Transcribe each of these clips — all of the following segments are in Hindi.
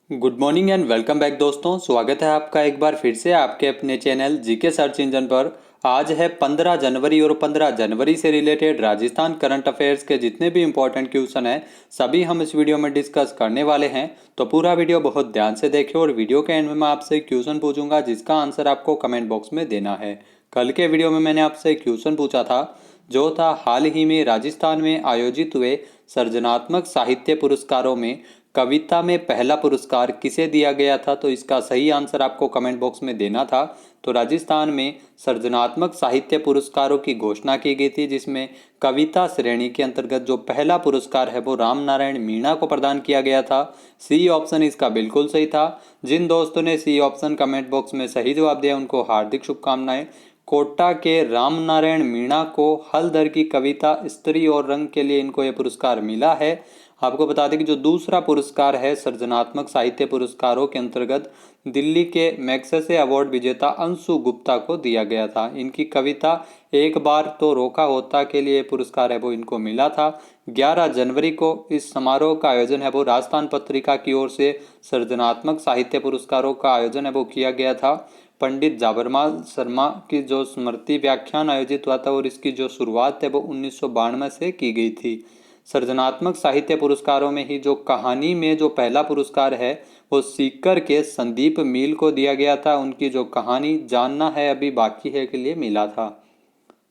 Good morning and welcome back दोस्तों। स्वागत है आपका एक बार फिर से आपके अपने चैनल जीके सर्च इंजन पर। आज है 15 जनवरी और 15 जनवरी से रिलेटेड राजस्थान करंट अफेयर्स के जितने भी इंपॉर्टेंट क्वेश्चन हैं सभी हम इस वीडियो में डिस्कस करने वाले हैं। तो पूरा वीडियो बहुत ध्यान से देखें और वीडियो के एंड में मैं आपसे क्वेश्चन पूछूंगा जिसका आंसर आपको कमेंट बॉक्स में देना है। कल के वीडियो में मैंने आपसे क्वेश्चन पूछा था जो था हाल ही में राजस्थान में आयोजित हुए सृजनात्मक साहित्य पुरस्कारों में कविता में पहला पुरस्कार किसे दिया गया था। तो इसका सही आंसर आपको कमेंट बॉक्स में देना था। तो राजस्थान में सृजनात्मक साहित्य पुरस्कारों की घोषणा की गई थी जिसमें कविता श्रेणी के अंतर्गत जो पहला पुरस्कार है वो राम नारायण मीणा को प्रदान किया गया था। सी ऑप्शन इसका बिल्कुल सही था। जिन दोस्तों ने सी ऑप्शन कमेंट बॉक्स में सही जवाब दिया उनको हार्दिक शुभकामनाएं। कोटा के राम नारायण मीणा को हलधर की कविता स्त्री और रंग के लिए इनको यह पुरस्कार मिला है। आपको बता दें कि जो दूसरा पुरस्कार है सृजनात्मक साहित्य पुरस्कारों के अंतर्गत दिल्ली के मैग्सेसे अवार्ड विजेता अंशु गुप्ता को दिया गया था। इनकी कविता एक बार तो रोका होता के लिए पुरस्कार है वो इनको मिला था। 11 जनवरी को इस समारोह का आयोजन है वो राजस्थान पत्रिका की ओर से सृजनात्मक साहित्य पुरस्कारों का आयोजन है वो किया गया था। पंडित जाबरमाल शर्मा की जो स्मृति व्याख्यान आयोजित हुआ था और इसकी जो शुरुआत है वो 1992 से की गई थी। सृजनात्मक साहित्य पुरस्कारों में ही जो कहानी में जो पहला पुरस्कार है वो सीकर के संदीप मील को दिया गया था। उनकी जो कहानी जानना है अभी बाकी है के लिए मिला था।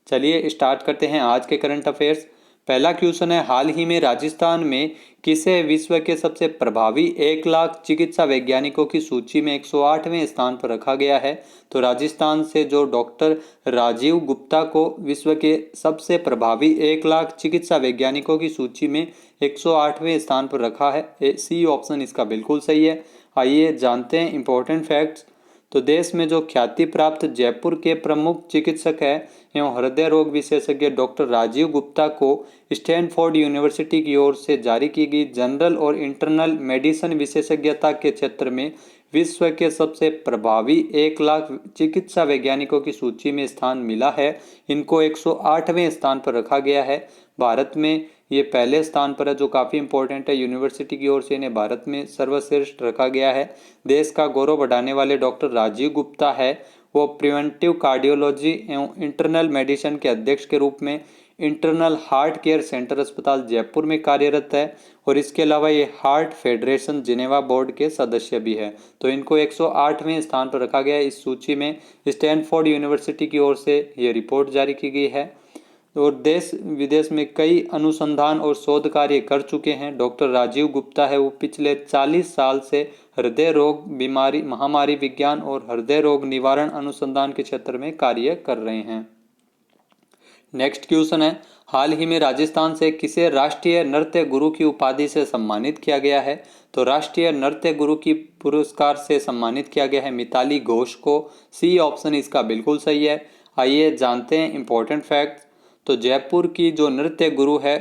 चलिए स्टार्ट करते हैं आज के करंट अफेयर्स। पहला क्वेश्चन है हाल ही में राजस्थान में किसे विश्व के सबसे प्रभावी 1 लाख चिकित्सा वैज्ञानिकों की सूची में 108वें स्थान पर रखा गया है। तो राजस्थान से जो डॉक्टर राजीव गुप्ता को विश्व के सबसे प्रभावी 1 लाख चिकित्सा वैज्ञानिकों की सूची में 108वें स्थान पर रखा है। सी ऑप्शन इसका बिल्कुल सही है। आइए जानते हैं इंपॉर्टेंट फैक्ट्स। तो देश में जो ख्याति प्राप्त जयपुर के प्रमुख चिकित्सक है एवं हृदय रोग विशेषज्ञ डॉक्टर राजीव गुप्ता को स्टैनफोर्ड यूनिवर्सिटी की ओर से जारी की गई जनरल और इंटरनल मेडिसिन विशेषज्ञता के क्षेत्र में विश्व के सबसे प्रभावी 1 लाख चिकित्सा वैज्ञानिकों की सूची में स्थान मिला है। इनको 108वें स्थान पर रखा गया है। भारत में ये पहले स्थान पर है जो काफ़ी इंपॉर्टेंट है। यूनिवर्सिटी की ओर से इन्हें भारत में सर्वश्रेष्ठ रखा गया है। देश का गौरव बढ़ाने वाले डॉक्टर राजीव गुप्ता है वो प्रिवेंटिव कार्डियोलॉजी एवं इंटरनल मेडिसिन के अध्यक्ष के रूप में इंटरनल हार्ट केयर सेंटर अस्पताल जयपुर में कार्यरत है और इसके अलावा ये हार्ट फेडरेशन जिनेवा बोर्ड के सदस्य भी है। तो इनको 108वें स्थान पर रखा गया है। इस सूची में स्टैनफोर्ड यूनिवर्सिटी की ओर से ये रिपोर्ट जारी की गई है और देश विदेश में कई अनुसंधान और शोध कार्य कर चुके हैं। डॉक्टर राजीव गुप्ता है वो पिछले 40 साल से हृदय रोग बीमारी महामारी विज्ञान और हृदय रोग निवारण अनुसंधान के क्षेत्र में कार्य कर रहे हैं। नेक्स्ट क्वेश्चन है हाल ही में राजस्थान से किसे राष्ट्रीय नृत्य गुरु की उपाधि से सम्मानित किया गया है। तो राष्ट्रीय नृत्य गुरु की पुरस्कार से सम्मानित किया गया है मिताली घोष को। सी ऑप्शन इसका बिल्कुल सही है। आइए जानते हैं इंपॉर्टेंट फैक्ट्स। तो जयपुर की जो नृत्य गुरु है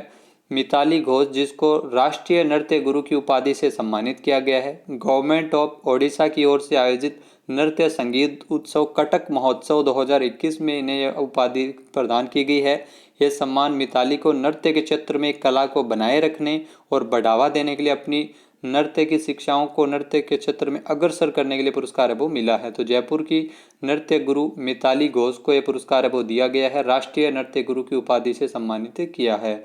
मिताली घोष जिसको राष्ट्रीय नृत्य गुरु की उपाधि से सम्मानित किया गया है। गवर्नमेंट ऑफ ओडिशा की ओर से आयोजित नृत्य संगीत उत्सव कटक महोत्सव 2021 में इन्हें यह उपाधि प्रदान की गई है। यह सम्मान मिताली को नृत्य के क्षेत्र में कला को बनाए रखने और बढ़ावा देने के लिए अपनी नृत्य की शिक्षाओं को नृत्य के क्षेत्र में अग्रसर करने के लिए पुरस्कार है वो मिला है। तो जयपुर की नृत्य गुरु मिताली घोष को यह पुरस्कार है वो दिया गया है। राष्ट्रीय नृत्य गुरु की उपाधि से सम्मानित किया है।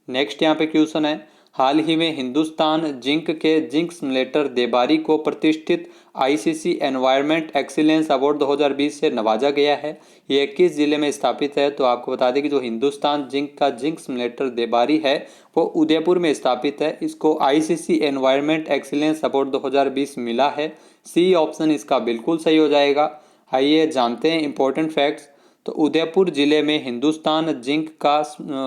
नेक्स्ट यहाँ पे क्वेश्चन है हाल ही में हिंदुस्तान जिंक के जिंक सिमुलेटर देबारी को प्रतिष्ठित आईसीसी एनवायरनमेंट एक्सीलेंस अवार्ड 2020 से नवाजा गया है। ये किस जिले में स्थापित है। तो आपको बता दें कि जो हिंदुस्तान जिंक का जिंक सिमुलेटर देबारी है वो उदयपुर में स्थापित है। इसको आईसीसी एनवायरनमेंट एक्सीलेंस अवार्ड 2020 मिला है। सी ऑप्शन इसका बिल्कुल सही हो जाएगा। आइए जानते हैं इंपॉर्टेंट फैक्ट्स। तो उदयपुर जिले में हिंदुस्तान जिंक का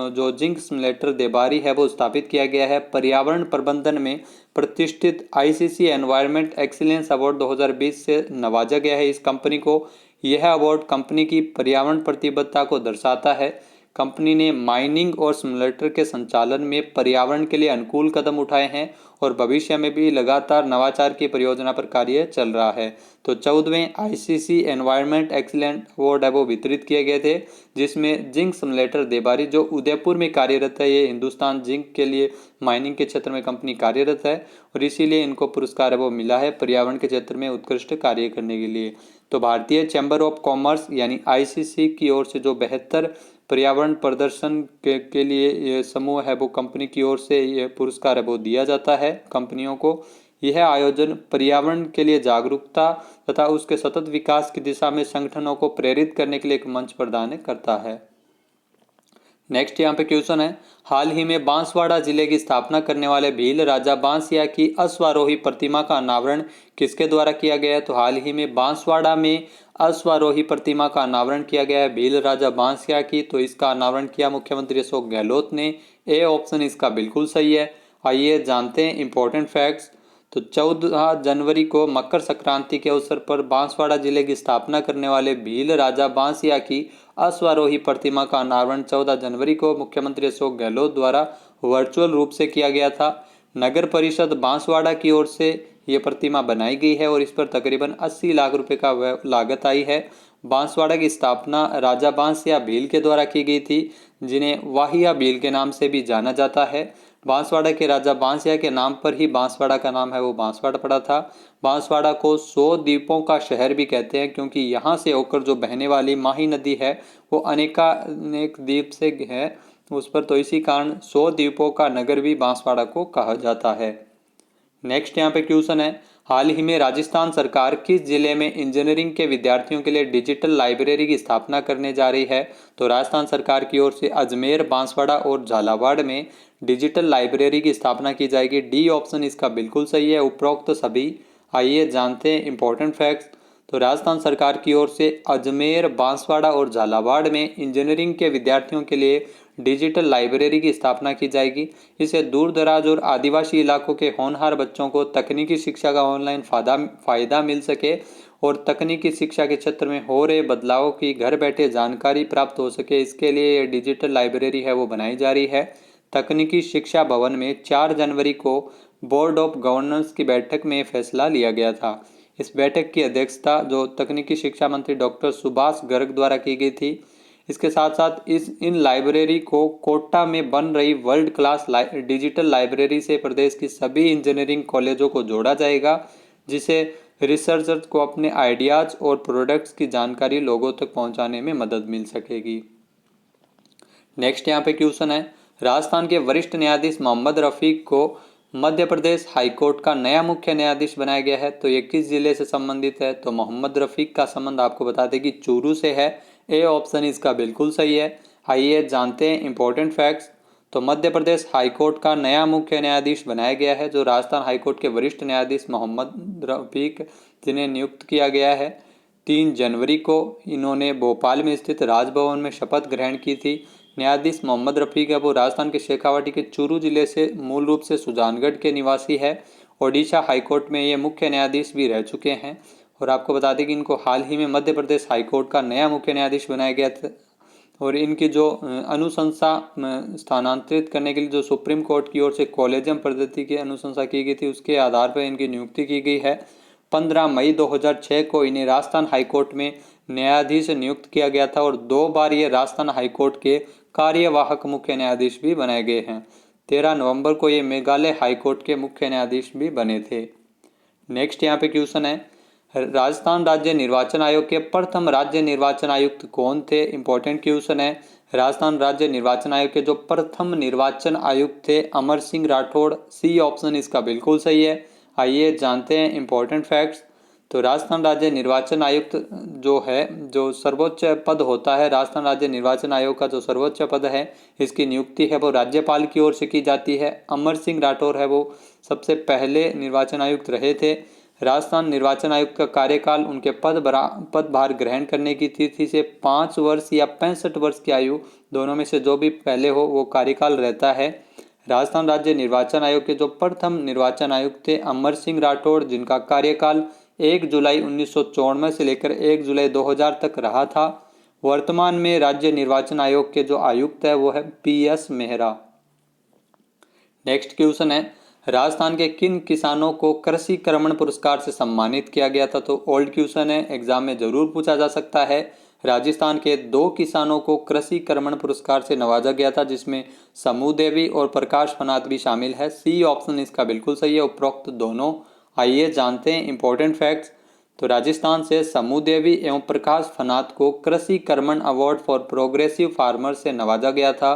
जो जिंक सिमुलेटर देबारी है वो स्थापित किया गया है। पर्यावरण प्रबंधन में प्रतिष्ठित आईसीसी एनवायरनमेंट एक्सीलेंस अवार्ड 2020 से नवाजा गया है इस कंपनी को। यह अवार्ड कंपनी की पर्यावरण प्रतिबद्धता को दर्शाता है। कंपनी ने माइनिंग और सिमुलेटर के संचालन में पर्यावरण के लिए अनुकूल कदम उठाए हैं और भविष्य में भी लगातार नवाचार की परियोजना पर कार्य चल रहा है। तो 14वें आईसीसी एनवायरनमेंट एक्सीलेंट अवार्ड है वो वितरित किए गए थे, जिसमें जिंक सिमुलेटर देबारी जो उदयपुर में कार्यरत है, ये हिंदुस्तान जिंक के लिए माइनिंग के क्षेत्र में कंपनी कार्यरत है और इसीलिए इनको पुरस्कार है वो मिला है पर्यावरण के क्षेत्र में उत्कृष्ट कार्य करने के लिए। तो भारतीय चैम्बर ऑफ कॉमर्स यानी आईसीसी की ओर से जो बेहतर पर्यावरण प्रदर्शन के लिए ये समूह है वो कंपनी की ओर से ये पुरस्कार है वो दिया जाता है कंपनियों को। यह आयोजन पर्यावरण के लिए जागरूकता तथा उसके सतत विकास की दिशा में संगठनों को प्रेरित करने के लिए एक मंच प्रदान करता है। नेक्स्ट यहाँ पे क्वेश्चन है, हाल ही में बांसवाड़ा जिले की स्थापना करने वाले भील राजा बांसिया की अश्वारोही प्रतिमा का अनावरण किसके द्वारा किया गया है? तो हाल ही में बांसवाड़ा में अश्वारोही प्रतिमा का अनावरण किया गया है भील राजा बांसिया की। तो इसका अनावरण किया मुख्यमंत्री अशोक गहलोत ने। ए ऑप्शन इसका बिल्कुल सही है। आइए जानते हैं इंपॉर्टेंट फैक्ट्स। तो 14 जनवरी को मकर संक्रांति के अवसर पर बांसवाड़ा जिले की स्थापना करने वाले भील राजा बांसिया की अश्वारोही प्रतिमा का अनावरण 14 जनवरी को मुख्यमंत्री अशोक गहलोत द्वारा वर्चुअल रूप से किया गया था। नगर परिषद बांसवाड़ा की ओर से ये प्रतिमा बनाई गई है और इस पर तकरीबन 80 लाख रुपए का लागत आई है। बांसवाड़ा की स्थापना राजा बांसिया भील के द्वारा की गई थी, जिन्हें वाहिया भील के नाम से भी जाना जाता है। बांसवाड़ा के राजा बांसिया के नाम पर ही बांसवाड़ा का नाम है वो बांसवाड़ा पड़ा था। बांसवाड़ा को 100 द्वीपों का शहर भी कहते हैं, क्योंकि यहाँ से होकर जो बहने वाली माही नदी है वो अनेक द्वीप से है उस पर, तो इसी कारण 100 द्वीपों का नगर भी बांसवाड़ा को कहा जाता है। नेक्स्ट यहाँ पे क्वेश्चन है, हाल ही में राजस्थान सरकार किस जिले में इंजीनियरिंग के विद्यार्थियों के लिए डिजिटल लाइब्रेरी की स्थापना करने जा रही है? तो राजस्थान सरकार की ओर से अजमेर, बांसवाड़ा और झालावाड़ में डिजिटल लाइब्रेरी की स्थापना की जाएगी। डी ऑप्शन इसका बिल्कुल सही है, उपरोक्त सभी। आइए जानते हैं इंपॉर्टेंट फैक्ट्स। तो राजस्थान सरकार की ओर से अजमेर, बांसवाड़ा और झालावाड़ में इंजीनियरिंग के विद्यार्थियों के लिए डिजिटल लाइब्रेरी की स्थापना की जाएगी। इससे दूर दराज और आदिवासी इलाकों के होनहार बच्चों को तकनीकी शिक्षा का ऑनलाइन फायदा मिल सके और तकनीकी शिक्षा के क्षेत्र में हो रहे बदलावों की घर बैठे जानकारी प्राप्त हो सके, इसके लिए ये डिजिटल लाइब्रेरी है वो बनाई जा रही है। तकनीकी शिक्षा भवन में 4 जनवरी को बोर्ड ऑफ गवर्नर्स की बैठक में फैसला लिया गया था। इस बैठक की अध्यक्षता जो तकनीकी शिक्षा मंत्री डॉक्टर सुभाष गर्ग द्वारा की गई थी। इसके साथ साथ इन लाइब्रेरी को कोटा में बन रही वर्ल्ड क्लास डिजिटल लाइब्रेरी से प्रदेश की सभी इंजीनियरिंग कॉलेजों को जोड़ा जाएगा, जिसे रिसर्चर्स को अपने आइडियाज और प्रोडक्ट्स की जानकारी लोगों तक पहुंचाने में मदद मिल सकेगी। नेक्स्ट यहाँ पे क्वेश्चन है, राजस्थान के वरिष्ठ न्यायाधीश मोहम्मद रफीक को मध्य प्रदेश हाईकोर्ट का नया मुख्य न्यायाधीश बनाया गया है। तो ये किस जिले से संबंधित है? तो मोहम्मद रफीक का संबंध आपको बता दें कि चूरू से है। ए ऑप्शन इसका बिल्कुल सही है। आइए जानते हैं इंपॉर्टेंट फैक्ट्स। तो मध्य प्रदेश हाईकोर्ट का नया मुख्य न्यायाधीश बनाया गया है जो राजस्थान हाईकोर्ट के वरिष्ठ न्यायाधीश मोहम्मद रफीक, जिन्हें नियुक्त किया गया है। 3 जनवरी को इन्होंने भोपाल में स्थित राजभवन में शपथ ग्रहण की थी। न्यायाधीश मोहम्मद रफीक है वो राजस्थान के शेखावाटी के चूरू जिले से मूल रूप से सुजानगढ़ के निवासी है। ओडिशा हाईकोर्ट में ये मुख्य न्यायाधीश भी रह चुके हैं और आपको बता दें कि इनको हाल ही में मध्य प्रदेश हाईकोर्ट का नया मुख्य न्यायाधीश बनाया गया था और इनकी जो अनुशंसा स्थानांतरित करने के लिए जो सुप्रीम कोर्ट की ओर से कॉलेजियम पद्धति की अनुशंसा की गई थी, उसके आधार पर इनकी नियुक्ति की गई है। 15 मई 2006 को इन्हें राजस्थान हाईकोर्ट में न्यायाधीश नियुक्त किया गया था और 2 बार ये राजस्थान हाईकोर्ट के कार्यवाहक मुख्य न्यायाधीश भी बनाए गए हैं। 13 नवंबर को ये मेघालय हाईकोर्ट के मुख्य न्यायाधीश भी बने थे। नेक्स्ट यहाँ पे क्वेश्चन है, राजस्थान राज्य निर्वाचन आयोग के प्रथम राज्य निर्वाचन आयुक्त कौन थे? इंपॉर्टेंट क्वेश्चन है। राजस्थान राज्य निर्वाचन आयोग के जो प्रथम निर्वाचन आयुक्त थे अमर सिंह राठौड़। सी ऑप्शन इसका बिल्कुल सही है। आइए जानते हैं इंपॉर्टेंट फैक्ट्स। तो राजस्थान राज्य निर्वाचन आयुक्त जो है, जो सर्वोच्च पद होता है, राजस्थान राज्य निर्वाचन आयोग का जो सर्वोच्च पद है, इसकी नियुक्ति है वो राज्यपाल की ओर से की जाती है। अमर सिंह राठौर है वो सबसे पहले निर्वाचन आयुक्त रहे थे। राजस्थान निर्वाचन आयुक्त का कार्यकाल उनके पदभार ग्रहण करने की तिथि से 5 वर्ष या 65 वर्ष की आयु, दोनों में से जो भी पहले हो वो कार्यकाल रहता है। राजस्थान राज्य निर्वाचन आयोग के जो प्रथम निर्वाचन आयुक्त थे अमर सिंह राठौड़, जिनका कार्यकाल 1 जुलाई 1994 से लेकर 1 जुलाई 2000 तक रहा था। वर्तमान में राज्य निर्वाचन आयोग के जो आयुक्त है वो है PS मेहरा। नेक्स्ट क्वेश्चन है, राजस्थान के किन किसानों को कृषि कर्मण पुरस्कार से सम्मानित किया गया था? तो ओल्ड क्वेश्चन है, एग्जाम में जरूर पूछा जा सकता है। राजस्थान के 2 किसानों को कृषि कर्मण पुरस्कार से नवाजा गया था, जिसमें समूह देवी और प्रकाश फनात भी शामिल है। सी ऑप्शन इसका बिल्कुल सही है, उपरोक्त दोनों। आइए जानते हैं इंपॉर्टेंट फैक्ट्स। तो राजस्थान से समूह देवी एवं प्रकाश फनात को कृषि कर्मण अवार्ड फॉर प्रोग्रेसिव फार्मर से नवाजा गया था।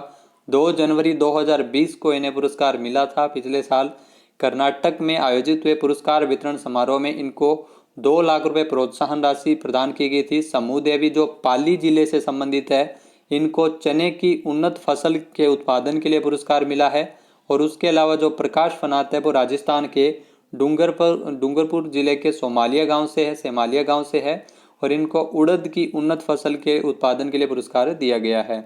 2 जनवरी 2020 को इन्हें पुरस्कार मिला था। पिछले साल कर्नाटक में आयोजित हुए पुरस्कार वितरण समारोह में इनको 2 लाख रुपए प्रोत्साहन राशि प्रदान की गई थी। समूह देवी जो पाली जिले से संबंधित है, इनको चने की उन्नत फसल के उत्पादन के लिए पुरस्कार मिला है। और उसके अलावा जो प्रकाश फनात है वो राजस्थान के डूंगरपुर जिले के सेमालिया गांव से है और इनको उड़द की उन्नत फसल के उत्पादन के लिए पुरस्कार दिया गया है।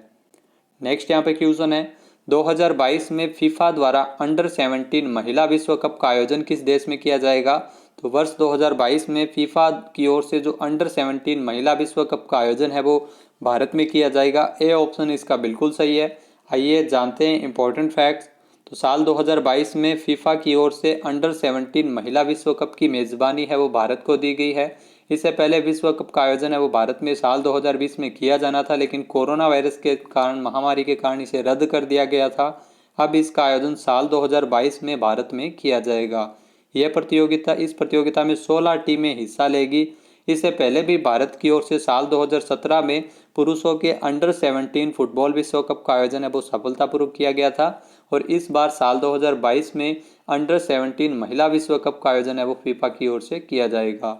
नेक्स्ट यहाँ पे क्वेश्चन है, 2022 में फीफा द्वारा अंडर 17 महिला विश्व कप का आयोजन किस देश में किया जाएगा? तो वर्ष 2022 में फीफा की ओर से जो अंडर 17 महिला विश्व कप का आयोजन है वो भारत में किया जाएगा। ए ऑप्शन इसका बिल्कुल सही है। आइए जानते हैं इंपॉर्टेंट फैक्ट्स। तो साल 2022 में फीफा की ओर से अंडर 17 महिला विश्व कप की मेजबानी है वो भारत को दी गई है। इससे पहले विश्व कप का आयोजन है वो भारत में साल 2020 में किया जाना था, लेकिन कोरोना वायरस के कारण, महामारी के कारण इसे रद्द कर दिया गया था। अब इसका आयोजन साल 2022 में भारत में किया जाएगा। इस प्रतियोगिता में 16 टीमें हिस्सा लेगी। इससे पहले भी भारत की ओर से साल 2017 में पुरुषों के अंडर 17 फुटबॉल विश्व कप का आयोजन है वो सफलतापूर्वक किया गया था और इस बार साल 2022 में अंडर 17 महिला विश्व कप का आयोजन है वो फीफा की ओर से किया जाएगा।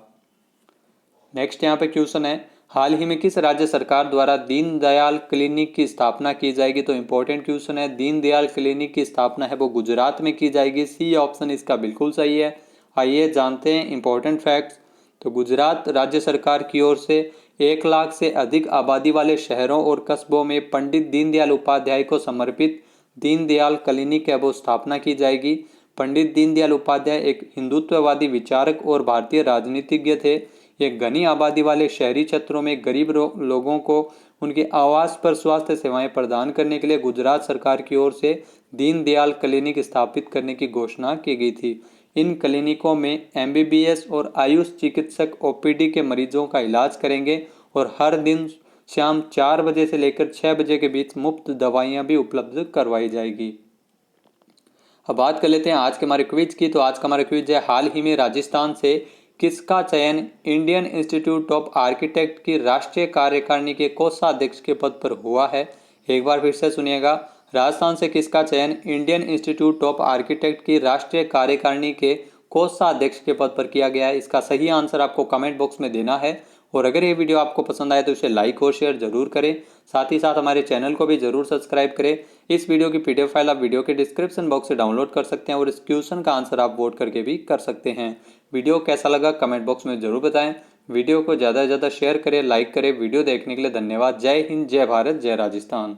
नेक्स्ट यहाँ पे क्वेश्चन है, हाल ही में किस राज्य सरकार द्वारा दीनदयाल क्लिनिक की स्थापना की जाएगी? तो इंपॉर्टेंट क्वेश्चन है, दीनदयाल क्लिनिक की स्थापना है वो गुजरात में की जाएगी। सी ऑप्शन इसका बिल्कुल सही है। आइए जानते हैं इंपॉर्टेंट फैक्ट्स। तो गुजरात राज्य सरकार की ओर से 1 लाख से अधिक आबादी वाले शहरों और कस्बों में पंडित दीनदयाल उपाध्याय को समर्पित दीनदयाल क्लिनिक है वो स्थापना की जाएगी। पंडित दीनदयाल उपाध्याय एक हिंदुत्ववादी विचारक और भारतीय राजनीतिज्ञ थे। ये घनी आबादी वाले शहरी क्षेत्रों में गरीब लोगों को उनके आवास पर स्वास्थ्य सेवाएं प्रदान करने के लिए गुजरात सरकार की ओर से दीनदयाल क्लिनिक स्थापित करने की घोषणा की गई थी। इन क्लिनिकों में MBBS और आयुष चिकित्सक OPD के मरीजों का इलाज करेंगे और हर दिन शाम 4 बजे से लेकर 6 बजे के बीच मुफ्त दवाइयां भी उपलब्ध करवाई जाएगी। अब बात कर लेते हैं आज के हमारे क्विज की। तो आज का हमारा क्विज है, हाल ही में राजस्थान से किसका चयन इंडियन इंस्टीट्यूट ऑफ आर्किटेक्ट की राष्ट्रीय कार्यकारिणी के कोषाध्यक्ष के पद पर हुआ है? एक बार फिर से सुनिएगा, राजस्थान से किसका चयन इंडियन इंस्टीट्यूट ऑफ आर्किटेक्ट की राष्ट्रीय कार्यकारिणी के कोषाध्यक्ष के पद पर किया गया है? इसका सही आंसर आपको कमेंट बॉक्स में देना है। और अगर ये वीडियो आपको पसंद आए तो इसे लाइक और शेयर जरूर करें। साथ ही साथ हमारे चैनल को भी जरूर सब्सक्राइब करें। इस वीडियो की PDF फाइल आप वीडियो के डिस्क्रिप्शन बॉक्स से डाउनलोड कर सकते हैं और इस क्वेश्चन का आंसर आप वोट करके भी कर सकते हैं। वीडियो कैसा लगा कमेंट बॉक्स में जरूर बताएं। वीडियो को ज़्यादा से ज़्यादा शेयर करें, लाइक करें। वीडियो देखने के लिए धन्यवाद। जय हिंद, जय भारत, जय राजस्थान।